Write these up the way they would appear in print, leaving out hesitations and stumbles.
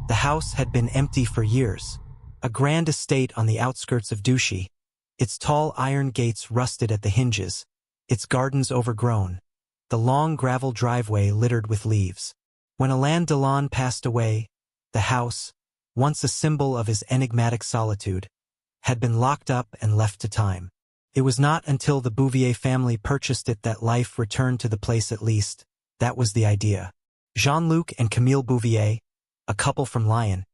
The house had been empty for years. A grand estate on the outskirts of Douchy, its tall iron gates rusted at the hinges, its gardens overgrown, the long gravel driveway littered with leaves. When Alain Delon passed away, the house, once a symbol of his enigmatic solitude, had been locked up and left to time. It was not until the Bouvier family purchased it that life returned to the place. At least, that was the idea. Jean-Luc and Camille Bouvier, a couple from Lyon,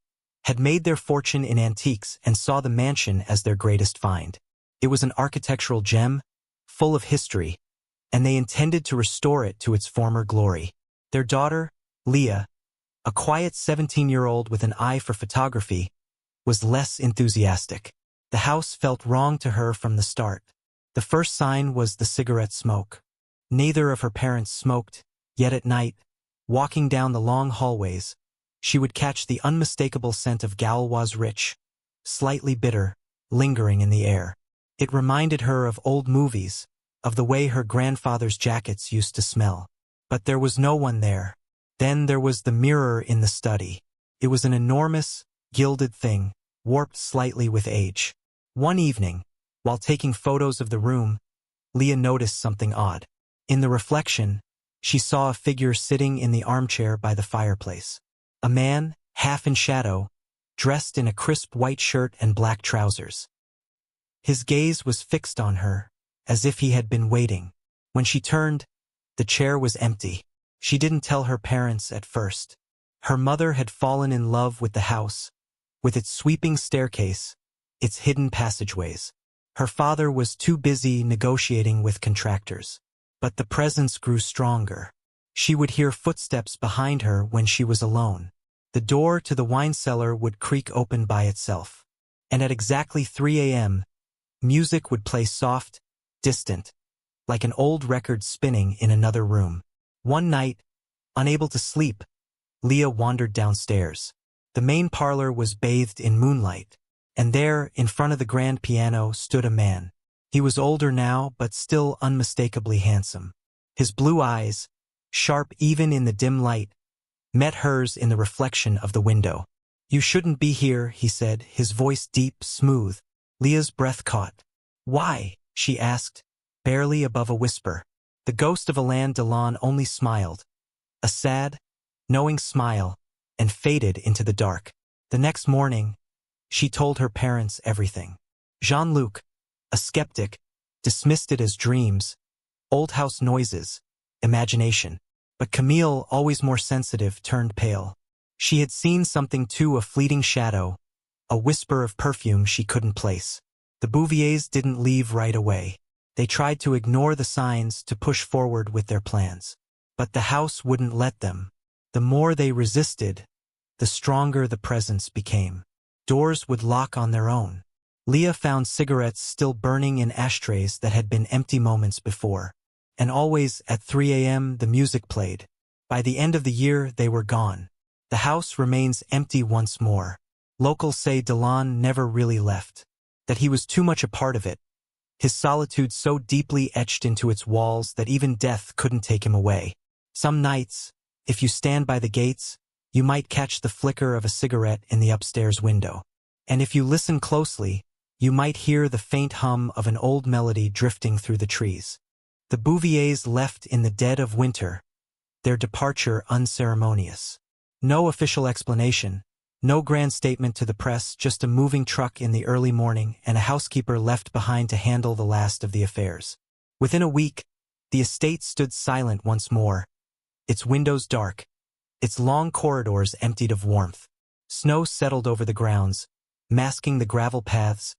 had made their fortune in antiques and saw the mansion as their greatest find. It was an architectural gem, full of history, and they intended to restore it to its former glory. Their daughter, Leah, a quiet 17-year-old with an eye for photography, was less enthusiastic. The house felt wrong to her from the start. The first sign was the cigarette smoke. Neither of her parents smoked, yet at night, walking down the long hallways, she would catch the unmistakable scent of Gauloise rich, slightly bitter, lingering in the air. It reminded her of old movies, of the way her grandfather's jackets used to smell. But there was no one there. Then there was the mirror in the study. It was an enormous, gilded thing, warped slightly with age. One evening, while taking photos of the room, Leah noticed something odd. In the reflection, she saw a figure sitting in the armchair by the fireplace. A man, half in shadow, dressed in a crisp white shirt and black trousers. His gaze was fixed on her, as if he had been waiting. When she turned, the chair was empty. She didn't tell her parents at first. Her mother had fallen in love with the house, with its sweeping staircase, its hidden passageways. Her father was too busy negotiating with contractors. But the presence grew stronger. She would hear footsteps behind her when she was alone. The door to the wine cellar would creak open by itself. And at exactly 3 a.m., music would play soft, distant, like an old record spinning in another room. One night, unable to sleep, Leah wandered downstairs. The main parlor was bathed in moonlight, and there, in front of the grand piano, stood a man. He was older now, but still unmistakably handsome. His blue eyes, sharp even in the dim light, met hers in the reflection of the window. "You shouldn't be here," he said, his voice deep, smooth. Leah's breath caught. "Why?" she asked, barely above a whisper. The ghost of Alain Delon only smiled, a sad, knowing smile, and faded into the dark. The next morning, she told her parents everything. Jean-Luc, a skeptic, dismissed it as dreams, old house noises, imagination. But Camille, always more sensitive, turned pale. She had seen something too, a fleeting shadow, a whisper of perfume she couldn't place. The Bouviers didn't leave right away. They tried to ignore the signs, to push forward with their plans. But the house wouldn't let them. The more they resisted, the stronger the presence became. Doors would lock on their own. Leah found cigarettes still burning in ashtrays that had been empty moments before. And always, at 3 a.m., the music played. By the end of the year, they were gone. The house remains empty once more. Locals say Delon never really left, that he was too much a part of it, his solitude so deeply etched into its walls that even death couldn't take him away. Some nights, if you stand by the gates, you might catch the flicker of a cigarette in the upstairs window. And if you listen closely, you might hear the faint hum of an old melody drifting through the trees. The Bouviers left in the dead of winter, their departure unceremonious. No official explanation, no grand statement to the press, just a moving truck in the early morning and a housekeeper left behind to handle the last of the affairs. Within a week, the estate stood silent once more, its windows dark, its long corridors emptied of warmth. Snow settled over the grounds, masking the gravel paths,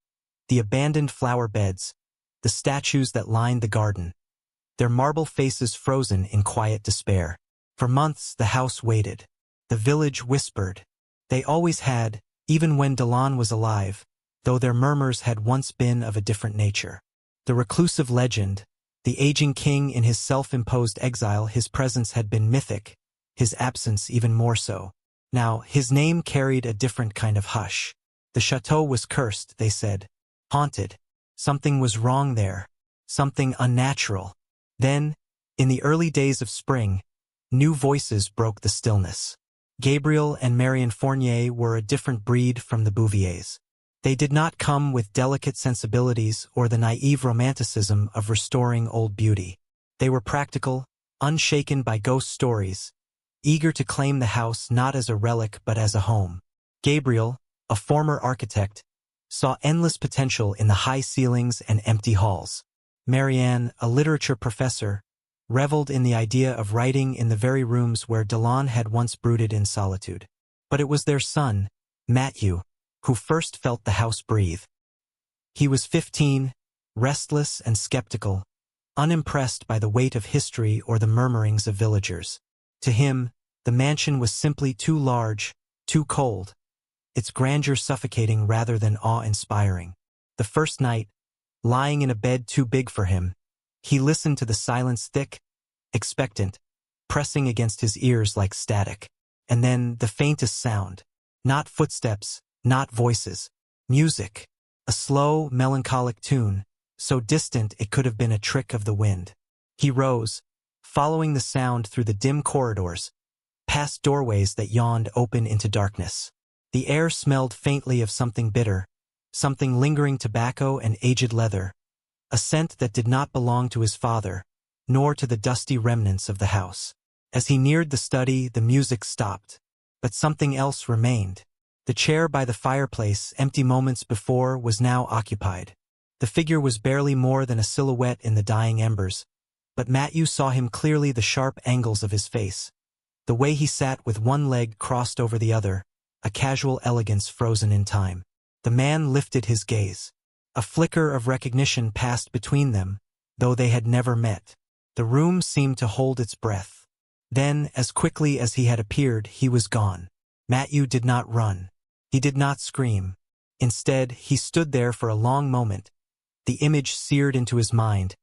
the abandoned flower beds, the statues that lined the garden, their marble faces frozen in quiet despair. For months the house waited. The village whispered. They always had, even when Delon was alive, though their murmurs had once been of a different nature. The reclusive legend, the aging king in his self-imposed exile, his presence had been mythic, his absence even more so. Now, his name carried a different kind of hush. The chateau was cursed, they said, haunted. Something was wrong there, something unnatural. Then, in the early days of spring, new voices broke the stillness. Gabriel and Marion Fournier were a different breed from the Bouviers. They did not come with delicate sensibilities or the naive romanticism of restoring old beauty. They were practical, unshaken by ghost stories, eager to claim the house not as a relic but as a home. Gabriel, a former architect, saw endless potential in the high ceilings and empty halls. Marianne, a literature professor, reveled in the idea of writing in the very rooms where Delon had once brooded in solitude. But it was their son, Matthew, who first felt the house breathe. He was 15, restless and skeptical, unimpressed by the weight of history or the murmurings of villagers. To him, the mansion was simply too large, too cold, its grandeur suffocating rather than awe-inspiring. The first night, lying in a bed too big for him, he listened to the silence thick, expectant, pressing against his ears like static. And then the faintest sound. Not footsteps, not voices. Music. A slow, melancholic tune, so distant it could have been a trick of the wind. He rose, following the sound through the dim corridors, past doorways that yawned open into darkness. The air smelled faintly of something bitter, something lingering tobacco and aged leather, a scent that did not belong to his father, nor to the dusty remnants of the house. As he neared the study, the music stopped, but something else remained. The chair by the fireplace, empty moments before, was now occupied. The figure was barely more than a silhouette in the dying embers, but Matthew saw him clearly, the sharp angles of his face, the way he sat with one leg crossed over the other, a casual elegance frozen in time. The man lifted his gaze. A flicker of recognition passed between them, though they had never met. The room seemed to hold its breath. Then, as quickly as he had appeared, he was gone. Matthew did not run. He did not scream. Instead, he stood there for a long moment, the image seared into his mind,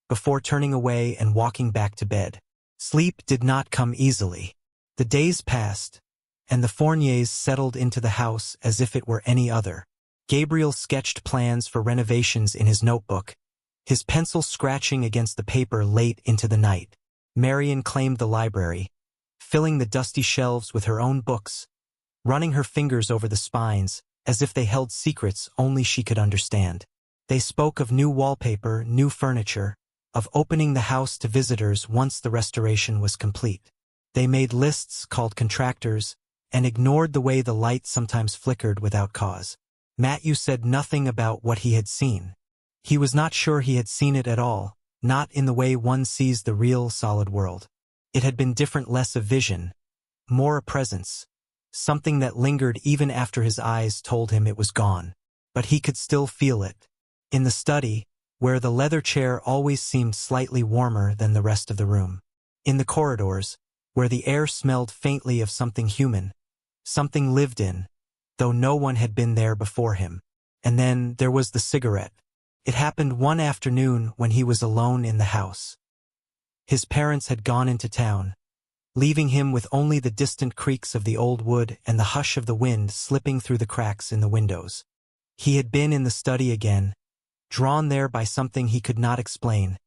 before turning away and walking back to bed. Sleep did not come easily. The days passed, and the Fourniers settled into the house as if it were any other. Gabriel sketched plans for renovations in his notebook, his pencil scratching against the paper late into the night. Marion claimed the library, filling the dusty shelves with her own books, running her fingers over the spines, as if they held secrets only she could understand. They spoke of new wallpaper, new furniture, of opening the house to visitors once the restoration was complete. They made lists, called contractors, and ignored the way the light sometimes flickered without cause. Matthew said nothing about what he had seen. He was not sure he had seen it at all, not in the way one sees the real solid world. It had been different, less a vision, more a presence, something that lingered even after his eyes told him it was gone. But he could still feel it. In the study, where the leather chair always seemed slightly warmer than the rest of the room. In the corridors, where the air smelled faintly of something human, something lived in, though no one had been there before him. And then there was the cigarette. It happened one afternoon when he was alone in the house. His parents had gone into town, leaving him with only the distant creaks of the old wood and the hush of the wind slipping through the cracks in the windows. He had been in the study again, drawn there by something he could not explain,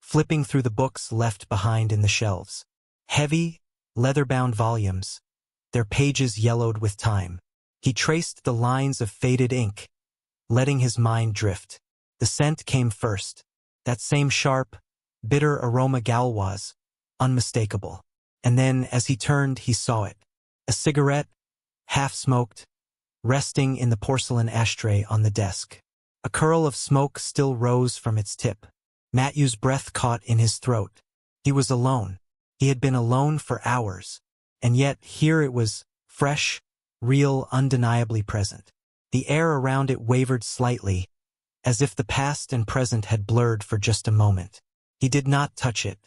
flipping through the books left behind in the shelves. Heavy, leather-bound volumes, their pages yellowed with time. He traced the lines of faded ink, letting his mind drift. The scent came first, that same sharp, bitter aroma Gauloise, unmistakable. And then, as he turned, he saw it. A cigarette, half-smoked, resting in the porcelain ashtray on the desk. A curl of smoke still rose from its tip. Matthew's breath caught in his throat. He was alone. He had been alone for hours. And yet, here it was, fresh, real, undeniably present. The air around it wavered slightly, as if the past and present had blurred for just a moment. He did not touch it.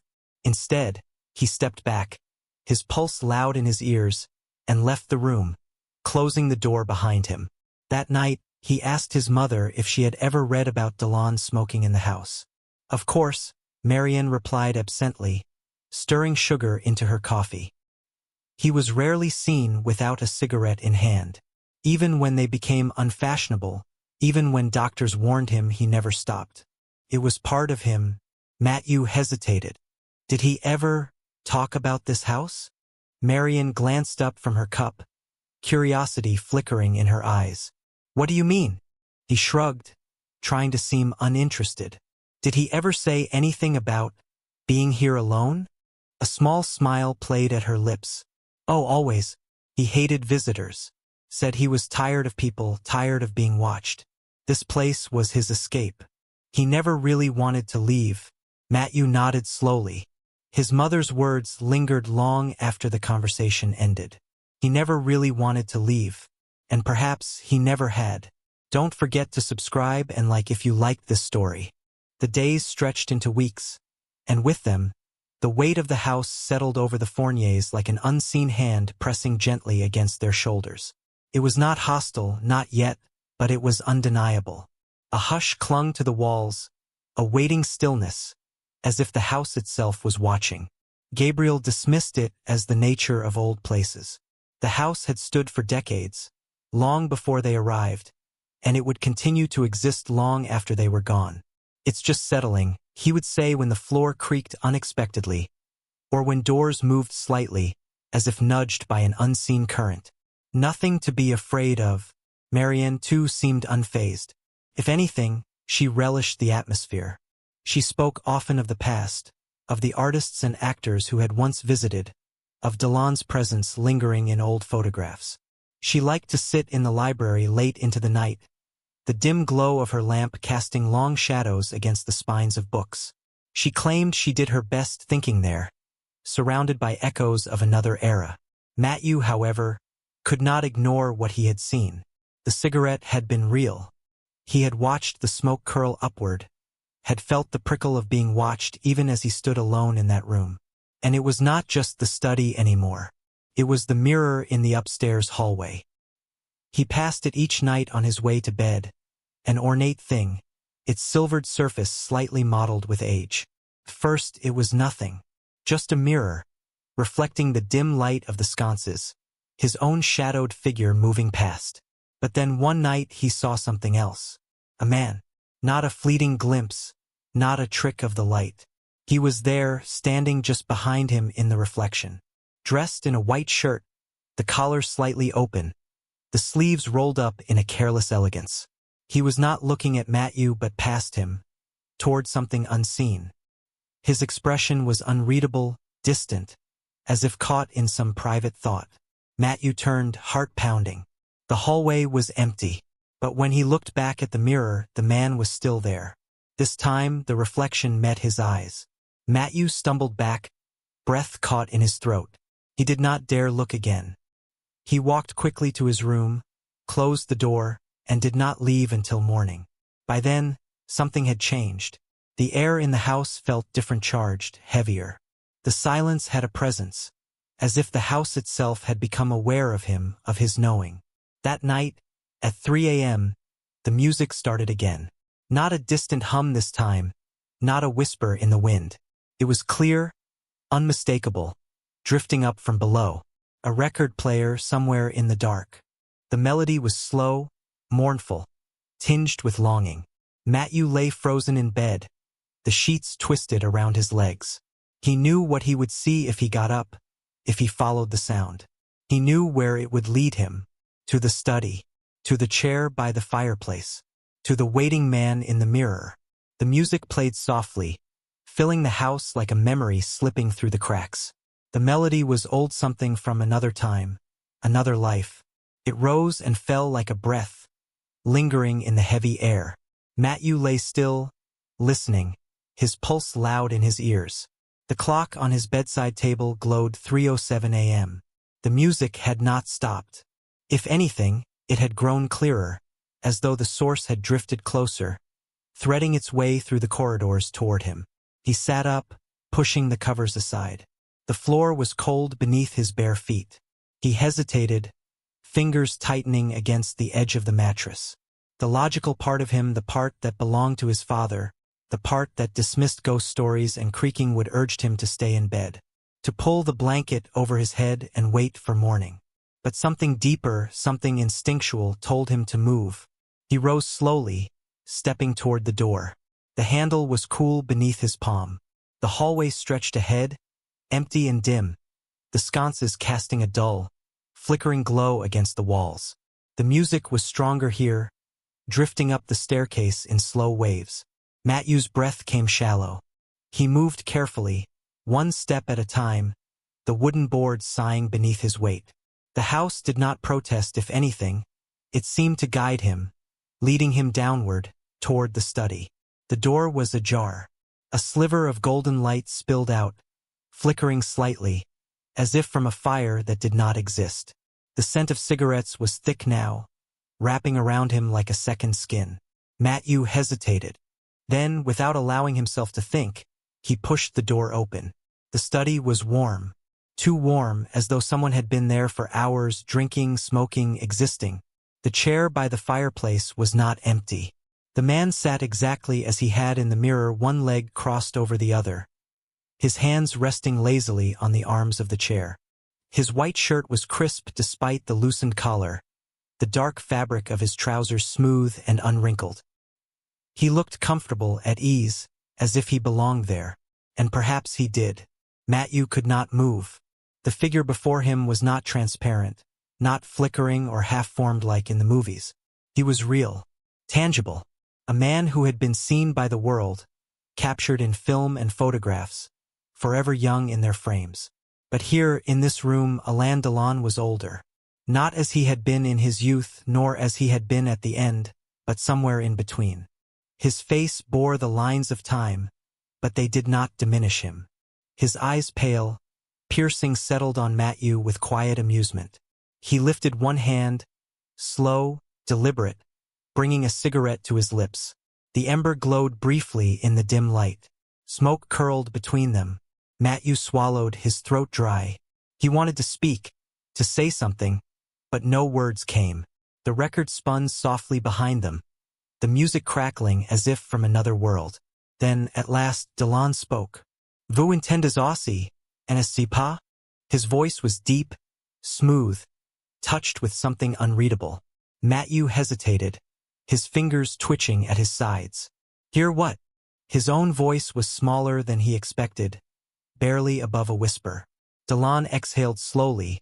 Instead, he stepped back, his pulse loud in his ears, and left the room, closing the door behind him. That night, he asked his mother if she had ever read about Delon smoking in the house. Of course, Marion replied absently, stirring sugar into her coffee. He was rarely seen without a cigarette in hand. Even when they became unfashionable, even when doctors warned him, he never stopped. It was part of him. Matthew hesitated. Did he ever talk about this house? Marian glanced up from her cup, curiosity flickering in her eyes. "What do you mean?" He shrugged, trying to seem uninterested. "Did he ever say anything about being here alone?" A small smile played at her lips. "Oh, always. He hated visitors. Said he was tired of people, tired of being watched. This place was his escape. He never really wanted to leave." Matthew nodded slowly. His mother's words lingered long after the conversation ended. He never really wanted to leave. And perhaps he never had. Don't forget to subscribe and like if you liked this story. The days stretched into weeks, and with them, the weight of the house settled over the Fourniers like an unseen hand pressing gently against their shoulders. It was not hostile, not yet, but it was undeniable. A hush clung to the walls, a waiting stillness, as if the house itself was watching. Gabriel dismissed it as the nature of old places. The house had stood for decades, long before they arrived, and it would continue to exist long after they were gone. "It's just settling," he would say when the floor creaked unexpectedly, or when doors moved slightly, as if nudged by an unseen current. "Nothing to be afraid of." Marian, too, seemed unfazed. If anything, she relished the atmosphere. She spoke often of the past, of the artists and actors who had once visited, of Delon's presence lingering in old photographs. She liked to sit in the library late into the night, the dim glow of her lamp casting long shadows against the spines of books. She claimed she did her best thinking there, surrounded by echoes of another era. Matthew, however, could not ignore what he had seen. The cigarette had been real. He had watched the smoke curl upward, had felt the prickle of being watched even as he stood alone in that room. And it was not just the study anymore. It was the mirror in the upstairs hallway. He passed it each night on his way to bed, an ornate thing, its silvered surface slightly mottled with age. First, it was nothing, just a mirror, reflecting the dim light of the sconces, his own shadowed figure moving past. But then one night he saw something else. A man. Not a fleeting glimpse, not a trick of the light. He was there, standing just behind him in the reflection. Dressed in a white shirt, the collar slightly open, the sleeves rolled up in a careless elegance. He was not looking at Matthew but past him, toward something unseen. His expression was unreadable, distant, as if caught in some private thought. Matthew turned, heart pounding. The hallway was empty, but when he looked back at the mirror, the man was still there. This time, the reflection met his eyes. Matthew stumbled back, breath caught in his throat. He did not dare look again. He walked quickly to his room, closed the door, and did not leave until morning. By then, something had changed. The air in the house felt different, charged, heavier. The silence had a presence, as if the house itself had become aware of him, of his knowing. That night, at 3 a.m., the music started again. Not a distant hum this time, not a whisper in the wind. It was clear, unmistakable, drifting up from below. A record player somewhere in the dark. The melody was slow, mournful, tinged with longing. Matthew lay frozen in bed, the sheets twisted around his legs. He knew what he would see if he got up, if he followed the sound. He knew where it would lead him, to the study, to the chair by the fireplace, to the waiting man in the mirror. The music played softly, filling the house like a memory slipping through the cracks. The melody was old, something from another time, another life. It rose and fell like a breath, lingering in the heavy air. Matthew lay still, listening, his pulse loud in his ears. The clock on his bedside table glowed 3:07 a.m. The music had not stopped. If anything, it had grown clearer, as though the source had drifted closer, threading its way through the corridors toward him. He sat up, pushing the covers aside. The floor was cold beneath his bare feet. He hesitated, fingers tightening against the edge of the mattress. The logical part of him, the part that belonged to his father, the part that dismissed ghost stories and creaking, would urged him to stay in bed, to pull the blanket over his head and wait for morning. But something deeper, something instinctual, told him to move. He rose slowly, stepping toward the door. The handle was cool beneath his palm. The hallway stretched ahead, empty and dim, the sconces casting a dull, flickering glow against the walls. The music was stronger here, drifting up the staircase in slow waves. Matthew's breath came shallow. He moved carefully, one step at a time, the wooden boards sighing beneath his weight. The house did not protest, if anything. It seemed to guide him, leading him downward, toward the study. The door was ajar. A sliver of golden light spilled out, flickering slightly, as if from a fire that did not exist. The scent of cigarettes was thick now, wrapping around him like a second skin. Matthew hesitated. Then, without allowing himself to think, he pushed the door open. The study was warm. Too warm, as though someone had been there for hours, drinking, smoking, existing. The chair by the fireplace was not empty. The man sat exactly as he had in the mirror, one leg crossed over the other, his hands resting lazily on the arms of the chair. His white shirt was crisp despite the loosened collar, the dark fabric of his trousers smooth and unwrinkled. He looked comfortable, at ease, as if he belonged there. And perhaps he did. Matthew could not move. The figure before him was not transparent, not flickering or half-formed like in the movies. He was real, tangible, a man who had been seen by the world, captured in film and photographs, forever young in their frames. But here, in this room, Alain Delon was older. Not as he had been in his youth, nor as he had been at the end, but somewhere in between. His face bore the lines of time, but they did not diminish him. His eyes pale, piercing, settled on Matthew with quiet amusement. He lifted one hand, slow, deliberate, bringing a cigarette to his lips. The ember glowed briefly in the dim light. Smoke curled between them. Matthew swallowed, his throat dry. He wanted to speak, to say something, but no words came. The record spun softly behind them, the music crackling as if from another world. Then, at last, Delon spoke. Vous entendez aussi, n'est-ce pas? His voice was deep, smooth, touched with something unreadable. Matthew hesitated, his fingers twitching at his sides. Hear what? His own voice was smaller than he expected, barely above a whisper. Delon exhaled slowly,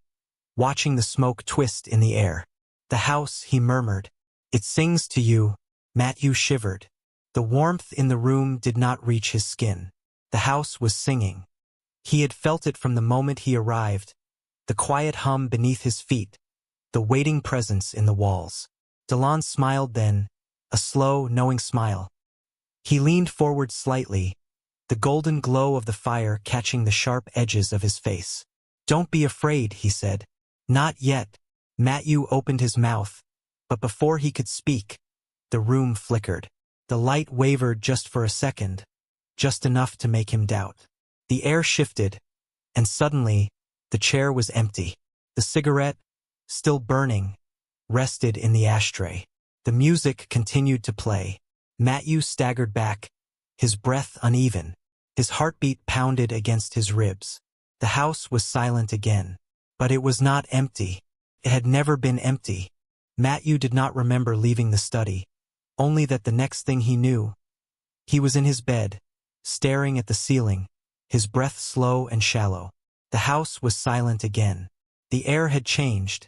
watching the smoke twist in the air. The house, he murmured. It sings to you. Matthew shivered. The warmth in the room did not reach his skin. The house was singing. He had felt it from the moment he arrived, the quiet hum beneath his feet, the waiting presence in the walls. Delon smiled then, a slow, knowing smile. He leaned forward slightly, the golden glow of the fire catching the sharp edges of his face. Don't be afraid, he said. Not yet. Matthew opened his mouth, but before he could speak, the room flickered. The light wavered just for a second, just enough to make him doubt. The air shifted, and suddenly, the chair was empty. The cigarette, still burning, rested in the ashtray. The music continued to play. Matthew staggered back, his breath uneven. His heartbeat pounded against his ribs. The house was silent again. But it was not empty. It had never been empty. Matthew did not remember leaving the study, only that the next thing he knew, he was in his bed, staring at the ceiling, his breath slow and shallow. The house was silent again. The air had changed,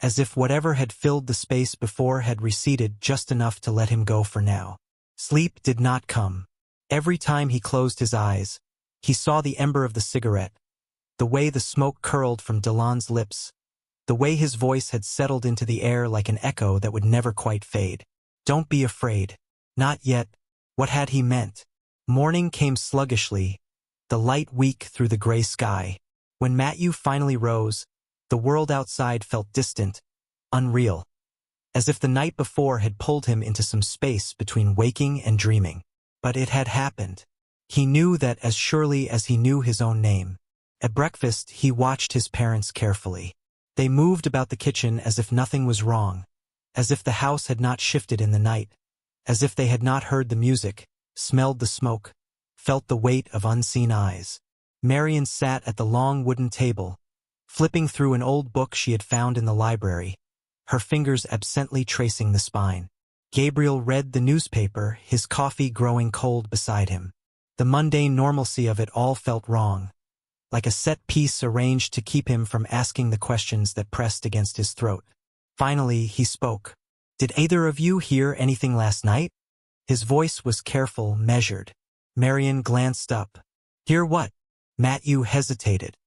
as if whatever had filled the space before had receded just enough to let him go for now. Sleep did not come. Every time he closed his eyes, he saw the ember of the cigarette, the way the smoke curled from Delon's lips, the way his voice had settled into the air like an echo that would never quite fade. Don't be afraid. Not yet. What had he meant? Morning came sluggishly, the light weak through the gray sky. When Matthew finally rose, the world outside felt distant, unreal, as if the night before had pulled him into some space between waking and dreaming. But it had happened. He knew that as surely as he knew his own name. At breakfast, he watched his parents carefully. They moved about the kitchen as if nothing was wrong, as if the house had not shifted in the night, as if they had not heard the music, smelled the smoke, felt the weight of unseen eyes. Marian sat at the long wooden table, flipping through an old book she had found in the library, her fingers absently tracing the spine. Gabriel read the newspaper, his coffee growing cold beside him. The mundane normalcy of it all felt wrong. like a set piece arranged to keep him from asking the questions that pressed against his throat. Finally, he spoke. "Did either of you hear anything last night?" His voice was careful, measured. Marian glanced up. "Hear what?" Matthew hesitated.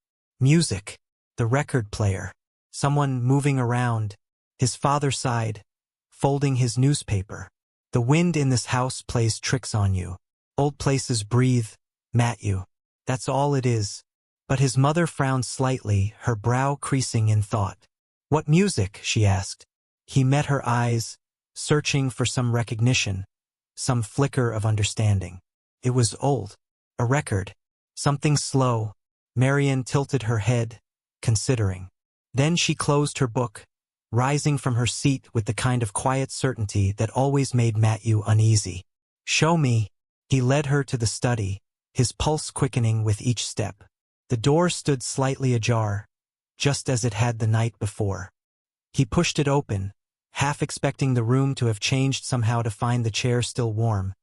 "Music. The record player. Someone moving around." His father sighed, folding his newspaper. "The wind in this house plays tricks on you. Old places breathe, Matthew. That's all it is." But his mother frowned slightly, her brow creasing in thought. "What music?" she asked. He met her eyes, searching for some recognition, some flicker of understanding. It was old. A record. Something slow. Marian tilted her head, considering. Then she closed her book, rising from her seat with the kind of quiet certainty that always made Matthew uneasy. "Show me." He led her to the study, his pulse quickening with each step. The door stood slightly ajar, just as it had the night before. He pushed it open, half expecting the room to have changed somehow to find the chair still warm,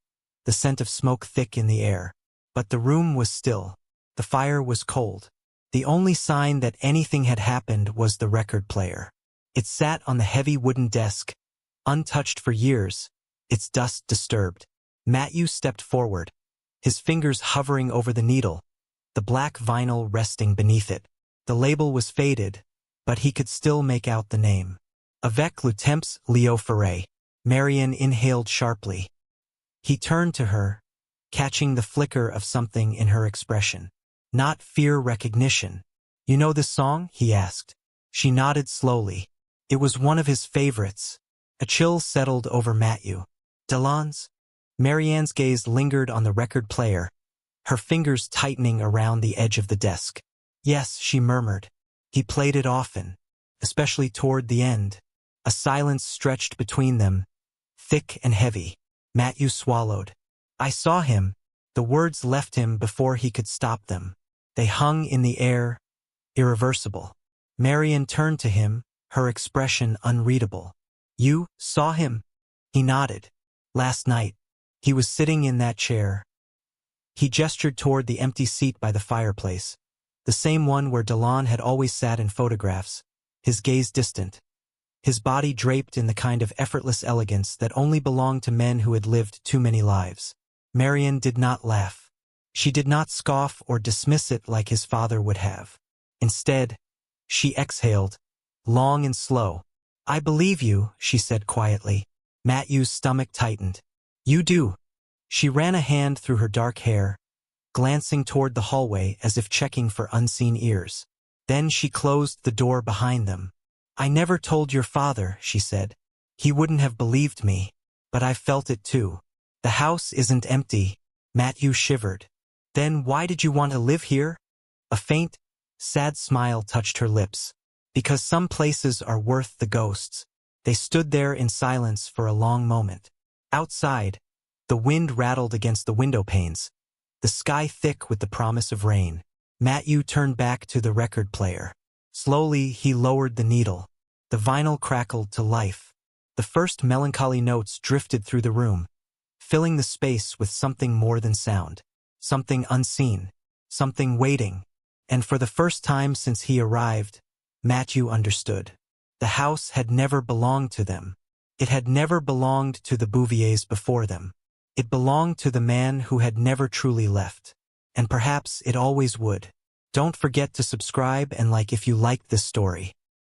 the scent of smoke thick in the air. But the room was still. The fire was cold. The only sign that anything had happened was the record player. It sat on the heavy wooden desk, untouched for years, its dust disturbed. Matthew stepped forward, his fingers hovering over the needle, the black vinyl resting beneath it. The label was faded, but he could still make out the name. Avec le temps Leo Ferre. Marian inhaled sharply. He turned to her, catching the flicker of something in her expression. Not fear, recognition. "You know this song?" he asked. She nodded slowly. It was one of his favorites. A chill settled over Matthew. "Delon's?" Marianne's gaze lingered on the record player, her fingers tightening around the edge of the desk. "Yes," she murmured. He played it often, especially toward the end. A silence stretched between them, thick and heavy. Matthew swallowed. "I saw him." The words left him before he could stop them. They hung in the air, irreversible. Marian turned to him, her expression unreadable. "You saw him?" He nodded. "Last night. He was sitting in that chair." He gestured toward the empty seat by the fireplace, the same one where Delon had always sat in photographs, his gaze distant, his body draped in the kind of effortless elegance that only belonged to men who had lived too many lives. Marian did not laugh. She did not scoff or dismiss it like his father would have. Instead, she exhaled, long and slow. "I believe you," she said quietly. Matthew's stomach tightened. "You do." She ran a hand through her dark hair, glancing toward the hallway as if checking for unseen ears. Then she closed the door behind them. "I never told your father," she said. "He wouldn't have believed me, but I felt it too." "The house isn't empty." Matthew shivered. "Then why did you want to live here?" A faint, sad smile touched her lips. "Because some places are worth the ghosts." They stood there in silence for a long moment. Outside, the wind rattled against the window panes, the sky thick with the promise of rain. Matthew turned back to the record player. Slowly, he lowered the needle. The vinyl crackled to life. The first melancholy notes drifted through the room, filling the space with something more than sound, something unseen, something waiting. And for the first time since he arrived, Matthew understood. The house had never belonged to them. It had never belonged to the Bouviers before them. It belonged to the man who had never truly left. And perhaps it always would. Don't forget to subscribe and like if you liked this story.